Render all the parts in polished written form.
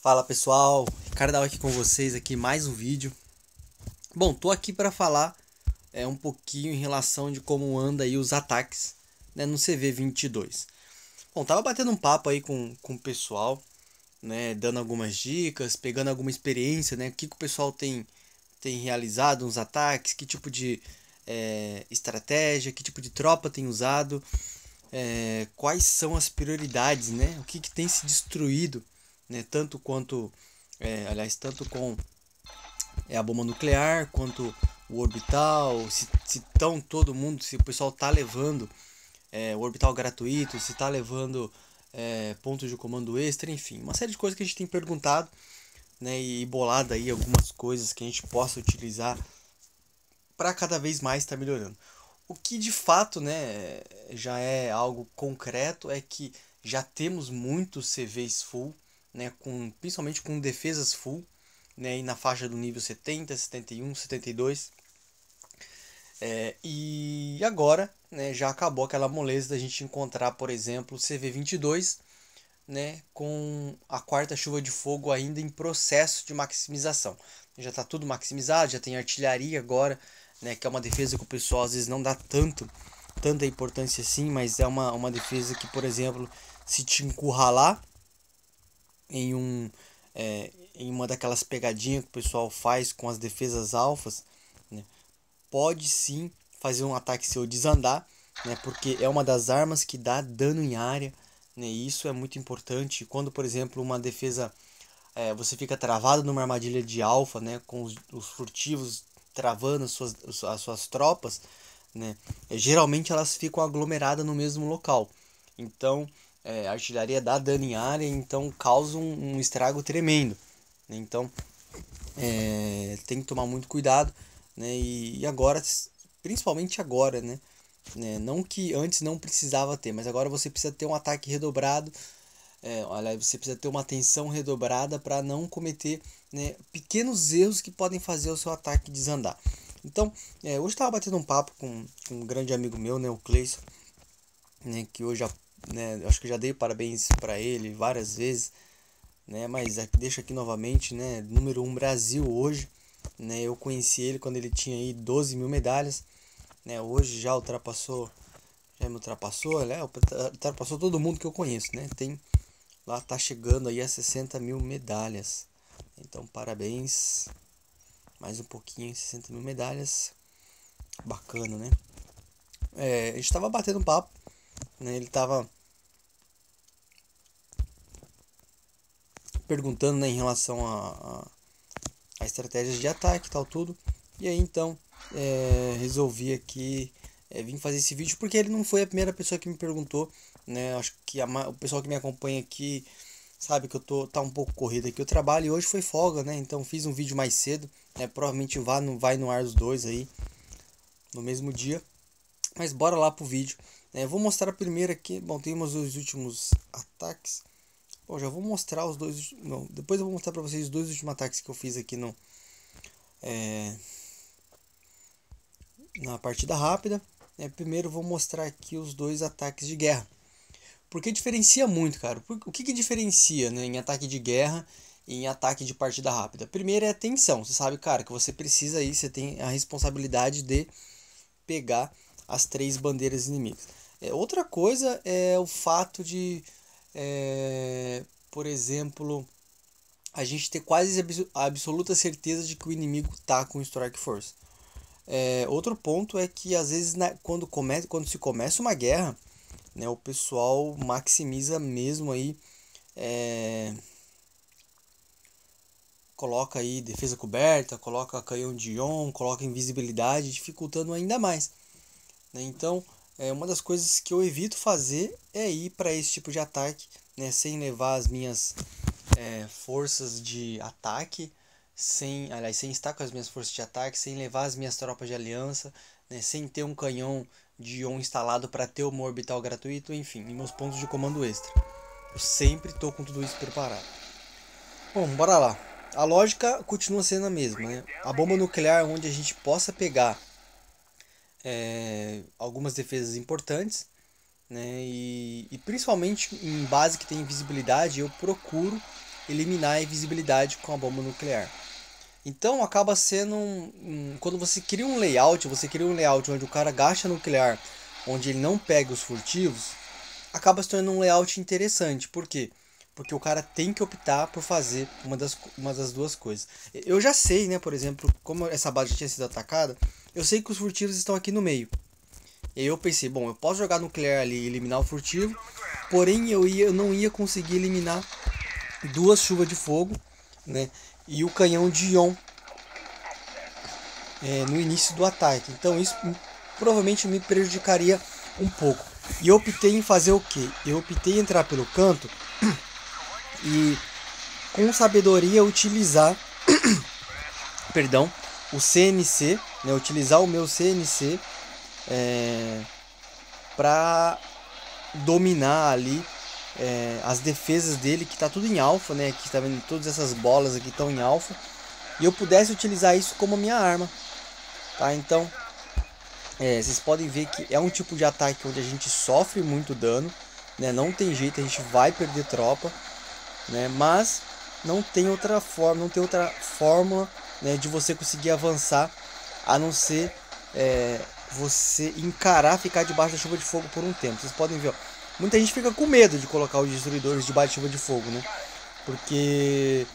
Fala pessoal, Ricardo aqui com vocês aqui mais um vídeo. Bom, tô aqui para falar um pouquinho em relação de como anda aí os ataques, né, no CV22. Bom, tava batendo um papo aí com o pessoal, né, dando algumas dicas, pegando alguma experiência, né, o que o pessoal tem realizado nos ataques, que tipo de estratégia, que tipo de tropa tem usado, quais são as prioridades, né, o que tem se destruído, né, tanto quanto tanto com a bomba nuclear quanto o orbital, se tão todo mundo, se o pessoal tá levando o orbital gratuito, se tá levando pontos de comando extra, enfim, uma série de coisas que a gente tem perguntado, né, e bolado aí algumas coisas que a gente possa utilizar para cada vez mais estar melhorando. O que de fato, né, já é algo concreto é que já temos muitos CVs full, né, principalmente com defesas full, né, e na faixa do nível 70, 71, 72. E agora, né, já acabou aquela moleza da gente encontrar, por exemplo, o CV22, né, com a quarta chuva de fogo ainda em processo de maximização. Já está tudo maximizado, já tem artilharia agora, né, que é uma defesa que o pessoal às vezes não dá tanta importância assim, mas é uma defesa que, por exemplo, se te encurralar em em uma daquelas pegadinhas que o pessoal faz com as defesas alfas, né, pode sim fazer um ataque seu desandar, né, porque é uma das armas que dá dano em área, né, e isso é muito importante. Quando, por exemplo, uma defesa você fica travado numa armadilha de alfa, né, com os furtivos travando as suas tropas, né, geralmente elas ficam aglomeradas no mesmo local. Então, a artilharia dá dano em área, então causa um estrago tremendo, né? Então, tem que tomar muito cuidado, né? E agora, principalmente agora, né? Não que antes não precisava ter, mas agora você precisa ter um ataque redobrado. Olha, você precisa ter uma atenção redobrada para não cometer, né, pequenos erros que podem fazer o seu ataque desandar. Então, hoje estava batendo um papo com um grande amigo meu, né, o Cleison, né, que hoje né, acho que já dei parabéns para ele várias vezes, né, mas deixo aqui novamente, né, número 1 Brasil hoje, né, eu conheci ele quando ele tinha aí 12 mil medalhas, né, hoje já me ultrapassou, né, ultrapassou todo mundo que eu conheço, né, lá tá chegando aí a 60 mil medalhas, então parabéns, mais um pouquinho, 60 mil medalhas, bacana, né. A gente tava batendo um papo, né, ele tava perguntando, né, em relação a estratégias de ataque e tal tudo. E aí então resolvi aqui vir fazer esse vídeo porque ele não foi a primeira pessoa que me perguntou, né? Acho que o pessoal que me acompanha aqui sabe que tá um pouco corrido aqui o trabalho e hoje foi folga, né? Então fiz um vídeo mais cedo, né? Provavelmente vai no ar os dois aí no mesmo dia. Mas bora lá pro vídeo. Vou mostrar primeiro aqui. Bom, temos os últimos ataques. Bom, já vou mostrar os dois. Não, depois eu vou mostrar para vocês os dois últimos ataques que eu fiz aqui na partida rápida. Primeiro vou mostrar aqui os dois ataques de guerra. Porque diferencia muito, cara. O que diferencia, né, em ataque de guerra e em ataque de partida rápida? Primeiro é a tensão. Você sabe, cara, que você precisa aí, você tem a responsabilidade de pegar as três bandeiras inimigas. Outra coisa é o fato de, por exemplo, a gente ter quase a absoluta certeza de que o inimigo tá com Strike Force. Outro ponto é que às vezes quando se começa uma guerra, né, o pessoal maximiza mesmo aí, coloca aí defesa coberta, coloca canhão de ion, coloca invisibilidade, dificultando ainda mais, né? Então, uma das coisas que eu evito fazer é ir para esse tipo de ataque, né, sem levar as minhas forças de ataque, sem estar com as minhas forças de ataque, sem levar as minhas tropas de aliança, né, sem ter um canhão de ion instalado para ter uma orbital gratuito, enfim, e meus pontos de comando extra. Eu sempre estou com tudo isso preparado. Bom, bora lá. A lógica continua sendo a mesma, né? A bomba nuclear onde a gente possa pegar algumas defesas importantes, né? E principalmente em base que tem visibilidade, eu procuro eliminar a invisibilidade com a bomba nuclear. Então acaba sendo quando você cria um layout onde o cara gasta nuclear, onde ele não pega os furtivos, acaba se tornando um layout interessante. Por quê? Porque o cara tem que optar por fazer uma das duas coisas. Eu já sei, né, por exemplo, como essa base já tinha sido atacada, eu sei que os furtivos estão aqui no meio. E aí eu pensei, bom, eu posso jogar nuclear ali e eliminar o furtivo, porém eu não ia conseguir eliminar duas chuvas de fogo, né, e o canhão de ion no início do ataque. Então isso provavelmente me prejudicaria um pouco. E eu optei em fazer o que? Eu optei em entrar pelo canto e com sabedoria utilizar perdão, o CNC, né, utilizar o meu CNC para dominar ali as defesas dele, que tá tudo em alfa, né? Aqui tá vendo, todas essas bolas aqui estão em alfa, e eu pudesse utilizar isso como minha arma, tá? Então vocês podem ver que é um tipo de ataque onde a gente sofre muito dano, né? Não tem jeito, a gente vai perder tropa, né? Mas não tem outra forma, né, de você conseguir avançar, a não ser você encarar, ficar debaixo da chuva de fogo por um tempo. Vocês podem ver, ó, muita gente fica com medo de colocar os destruidores debaixo da chuva de fogo, né? Porque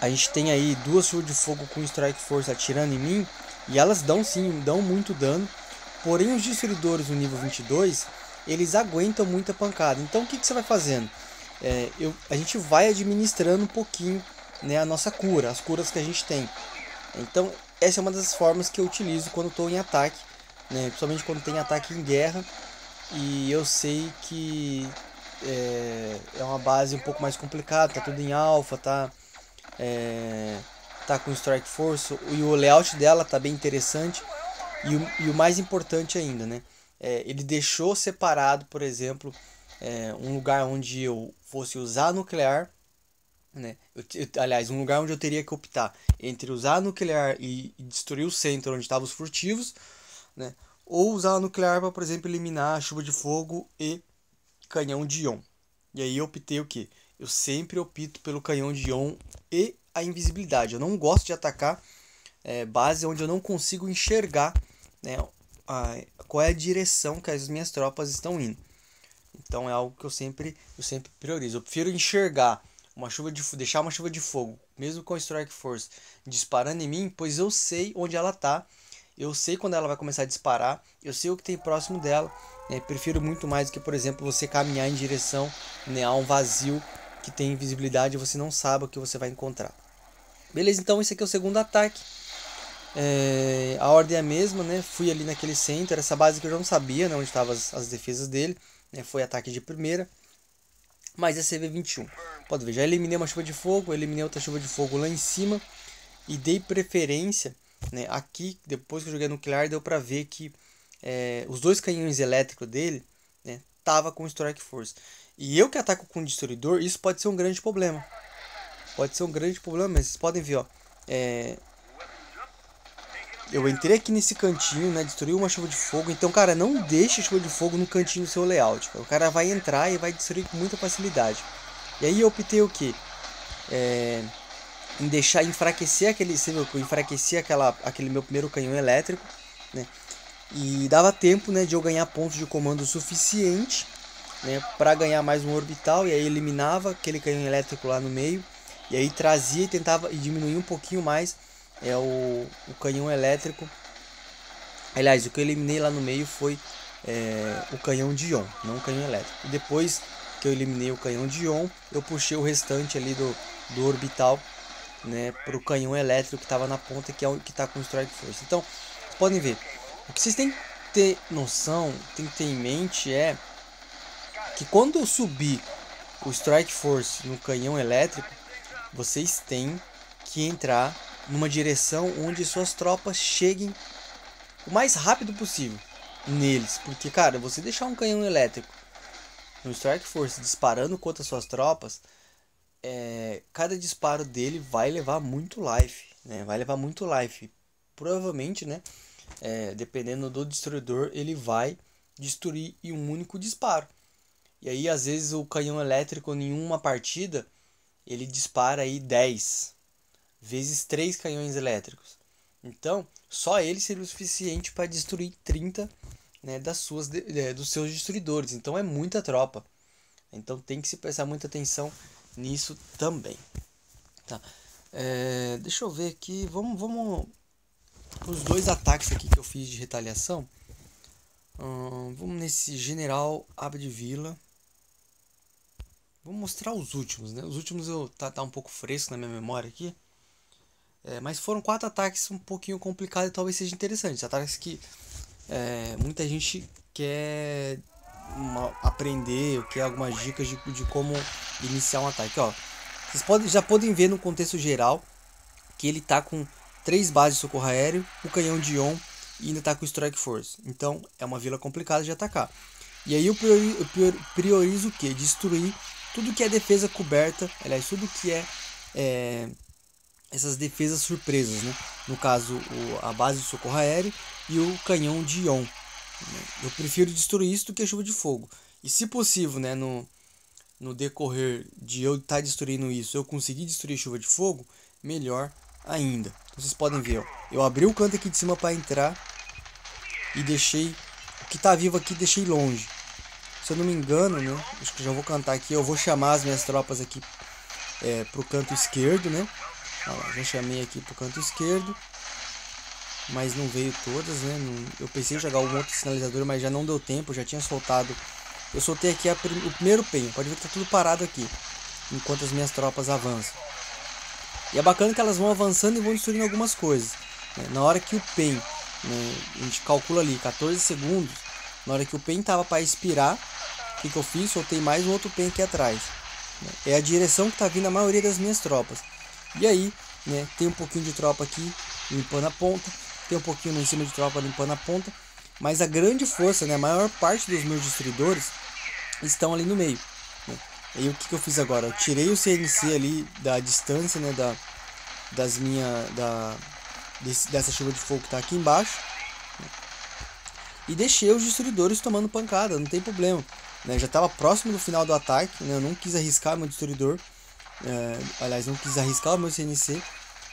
a gente tem aí duas chuvas de fogo com Strike Force atirando em mim, e elas dão sim, dão muito dano. Porém os destruidores no nível 22, eles aguentam muita pancada. Então o que você vai fazendo? A gente vai administrando um pouquinho, né, a nossa cura, as curas que a gente tem. Então essa é uma das formas que eu utilizo quando estou em ataque, né, principalmente quando tem ataque em guerra e eu sei que é uma base um pouco mais complicada, tá tudo em alpha, tá com Strike Force, e o layout dela tá bem interessante, e o mais importante ainda, né, ele deixou separado, por exemplo, um lugar onde eu fosse usar nuclear, né? Aliás, um lugar onde eu teria que optar entre usar a nuclear e destruir o centro onde estavam os furtivos, né? Ou usar a nuclear para, por exemplo, eliminar a chuva de fogo e canhão de ion. E aí eu optei o que? Eu sempre opto pelo canhão de ion e a invisibilidade. Eu não gosto de atacar base onde eu não consigo enxergar, né, qual é a direção que as minhas tropas estão indo. Então é algo que eu sempre priorizo. Eu prefiro enxergar deixar uma chuva de fogo, mesmo com a Strike Force, disparando em mim, pois eu sei onde ela tá, eu sei quando ela vai começar a disparar, eu sei o que tem próximo dela, né? Prefiro muito mais do que, por exemplo, você caminhar em direção, né, a um vazio que tem invisibilidade e você não sabe o que você vai encontrar. Beleza, então esse aqui é o segundo ataque. A ordem é a mesma, né? Fui ali naquele center, essa base que eu já não sabia, né, onde estavam as defesas dele, né? Foi ataque de primeira. Mas é CV21. Pode ver, já eliminei uma chuva de fogo, eliminei outra chuva de fogo lá em cima. E dei preferência, né, aqui, depois que eu joguei nuclear, deu pra ver que os dois canhões elétricos dele, né, tava com Strike Force. E eu que ataco com destruidor, isso pode ser um grande problema. Pode ser um grande problema, mas vocês podem ver, ó. Eu entrei aqui nesse cantinho, né, destruí uma chuva de fogo. Então, cara, não deixe a chuva de fogo no cantinho do seu layout. O cara vai entrar e vai destruir com muita facilidade. E aí eu optei o que? Em deixar enfraquecer aquele meu primeiro canhão elétrico, né? E dava tempo, né, de eu ganhar pontos de comando suficiente, né, para ganhar mais um orbital, e aí eliminava aquele canhão elétrico lá no meio, e aí trazia e tentava diminuir um pouquinho mais o canhão elétrico. Aliás, o que eu eliminei lá no meio foi o canhão de ion, não o canhão elétrico. E depois que eu eliminei o canhão de ion, eu puxei o restante ali do orbital, né, para o canhão elétrico que estava na ponta, que é o que está com Strike Force. Então, vocês podem ver, o que vocês têm que ter noção, tem que ter em mente é que quando eu subir o Strike Force no canhão elétrico, vocês têm que entrar numa direção onde suas tropas cheguem o mais rápido possível neles, porque, cara, você deixar um canhão elétrico no Strike Force disparando contra suas tropas, cada disparo dele vai levar muito life, né? Vai levar muito life. Provavelmente, né? Dependendo do destruidor, ele vai destruir em um único disparo. E aí, às vezes, o canhão elétrico em uma partida, ele dispara aí 10 vezes 3 canhões elétricos. Então, só ele seria o suficiente para destruir 30, né, dos seus destruidores. Então, é muita tropa. Então, tem que se prestar muita atenção nisso também. Tá. Deixa eu ver aqui. Vamos os dois ataques aqui que eu fiz de retaliação. Vamos nesse General Abdivilla. Vou mostrar os últimos, né? Os últimos tá um pouco fresco na minha memória aqui. Mas foram 4 ataques um pouquinho complicados e talvez sejam interessantes. Ataques que muita gente quer aprender, ou quer algumas dicas de como iniciar um ataque. Ó, vocês já podem ver no contexto geral que ele tá com 3 bases de socorro aéreo, o canhão de Ion e ainda tá com o Strike Force. Então é uma vila complicada de atacar. E aí eu priorizo o que? Destruir tudo que é defesa coberta, aliás, tudo que essas defesas surpresas, né? No caso, a base de socorro aéreo e o canhão de Ion. Eu prefiro destruir isso do que a chuva de fogo. E se possível, né, no decorrer de eu estar destruindo isso, eu conseguir destruir chuva de fogo, melhor ainda. Então, vocês podem ver, ó, eu abri o canto aqui de cima para entrar e deixei o que está vivo aqui, deixei longe. Se eu não me engano, né, acho que já vou cantar aqui, eu vou chamar as minhas tropas aqui pro canto esquerdo, né? Olha lá, já chamei aqui pro canto esquerdo, mas não veio todas, né? Eu pensei em jogar um outro sinalizador, mas já não deu tempo, já tinha soltado. Eu soltei aqui o primeiro penho, pode ver que tá tudo parado aqui, enquanto as minhas tropas avançam. E é bacana que elas vão avançando e vão destruindo algumas coisas, né? Na hora que o penho, né, a gente calcula ali 14 segundos, na hora que o penho tava para expirar, o que eu fiz? Soltei mais um outro penho aqui atrás. É a direção que tá vindo a maioria das minhas tropas. E aí, né, tem um pouquinho de tropa aqui limpando a ponta, tem um pouquinho em cima de tropa limpando a ponta, mas a grande força, né, a maior parte dos meus destruidores estão ali no meio, né? E o que eu fiz agora? Eu tirei o CNC ali da distância, né, dessa chuva de fogo que está aqui embaixo, né, e deixei os destruidores tomando pancada, não tem problema, né? Já estava próximo do final do ataque, né? Eu não quis arriscar meu destruidor, aliás, não quis arriscar o meu CNC,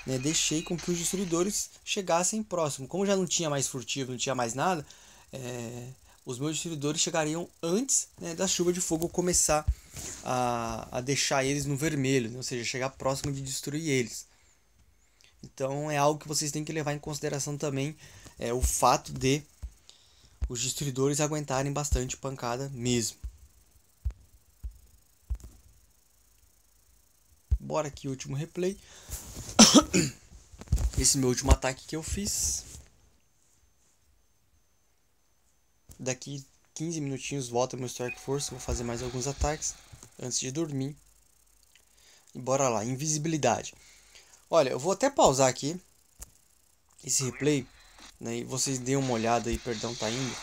né? Deixei com que os destruidores chegassem próximo. Como já não tinha mais furtivo, não tinha mais nada, os meus destruidores chegariam antes, né, da chuva de fogo começar a deixar eles no vermelho, né? Ou seja, chegar próximo de destruir eles. Então é algo que vocês têm que levar em consideração também, o fato de os destruidores aguentarem bastante pancada mesmo. Bora aqui, último replay. Esse meu último ataque que eu fiz. Daqui 15 minutinhos volta meu Strike Force. Vou fazer mais alguns ataques antes de dormir. E bora lá, invisibilidade. Olha, eu vou até pausar aqui esse replay, né, e vocês deem uma olhada aí, perdão, tá indo.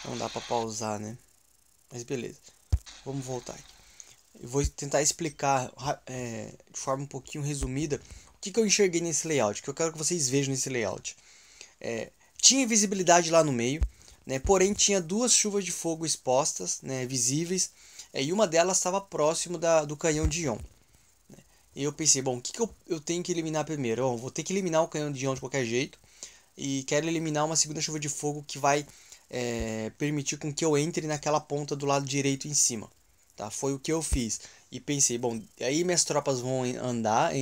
Não dá pra pausar, né? Mas beleza. Vamos voltar aqui. Eu vou tentar explicar de forma um pouquinho resumida o que eu enxerguei nesse layout, que eu quero que vocês vejam nesse layout. Tinha visibilidade lá no meio, né? Porém tinha 2 chuvas de fogo expostas, né, visíveis, e uma delas estava próximo do canhão de Ion. Né? E eu pensei, bom, o que eu tenho que eliminar primeiro? Bom, vou ter que eliminar o canhão de Ion de qualquer jeito, e quero eliminar uma segunda chuva de fogo que vai permitir com que eu entre naquela ponta do lado direito em cima. Tá? Foi o que eu fiz. E pensei, bom, aí minhas tropas vão andar,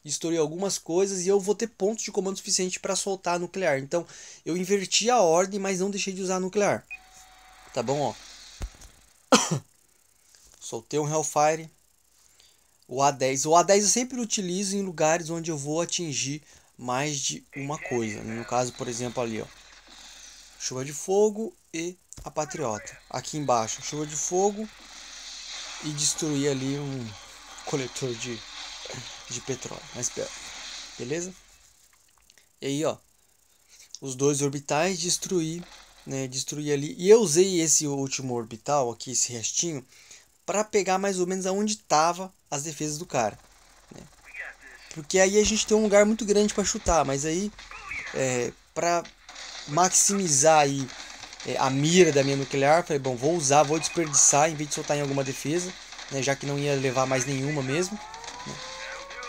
destruir algumas coisas e eu vou ter pontos de comando suficiente para soltar a nuclear. Então eu inverti a ordem, mas não deixei de usar a nuclear. Tá bom, ó. Soltei um Hellfire. O A10. O A10 eu sempre utilizo em lugares onde eu vou atingir mais de uma coisa. No caso, por exemplo, ali, ó. Chuva de fogo e a Patriota. Aqui embaixo, chuva de fogo e destruir ali um coletor de petróleo. Mas beleza? E aí, ó, os 2 orbitais destruir, né? Destruir ali. E eu usei esse último orbital aqui, esse restinho, para pegar mais ou menos aonde tava as defesas do cara, né? Porque aí a gente tem um lugar muito grande para chutar, mas aí para maximizar aí a mira da minha nuclear. Falei, bom, vou usar, vou desperdiçar em vez de soltar em alguma defesa, né, já que não ia levar mais nenhuma mesmo, né,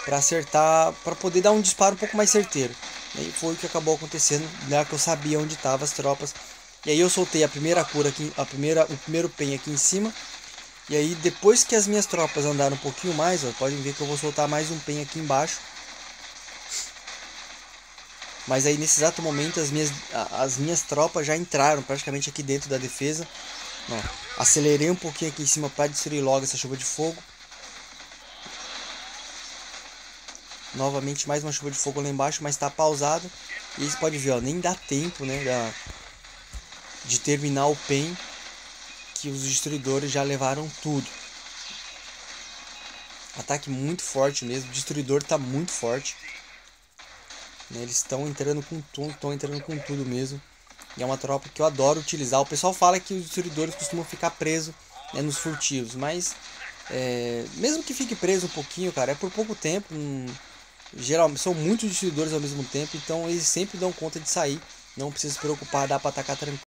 para acertar, para poder dar um disparo um pouco mais certeiro. E foi o que acabou acontecendo, já que eu sabia onde estavam as tropas. E aí eu soltei a primeira cura aqui, o primeiro pen aqui em cima. E aí depois que as minhas tropas andaram um pouquinho mais, ó, podem ver que eu vou soltar mais um pen aqui embaixo. Mas aí nesse exato momento as minhas tropas já entraram praticamente aqui dentro da defesa. Ó, acelerei um pouquinho aqui em cima para destruir logo essa chuva de fogo. Novamente mais uma chuva de fogo lá embaixo, mas está pausado. E você pode ver, ó, nem dá tempo, né, de terminar o pen, que os destruidores já levaram tudo. Ataque muito forte mesmo, o destruidor está muito forte. Eles estão entrando com tudo, mesmo. E é uma tropa que eu adoro utilizar. O pessoal fala que os destruidores costumam ficar presos, né, nos furtivos, mas mesmo que fique preso um pouquinho, cara, é por pouco tempo. Geralmente são muitos destruidores ao mesmo tempo, então eles sempre dão conta de sair. Não precisa se preocupar, dá para atacar tranquilo.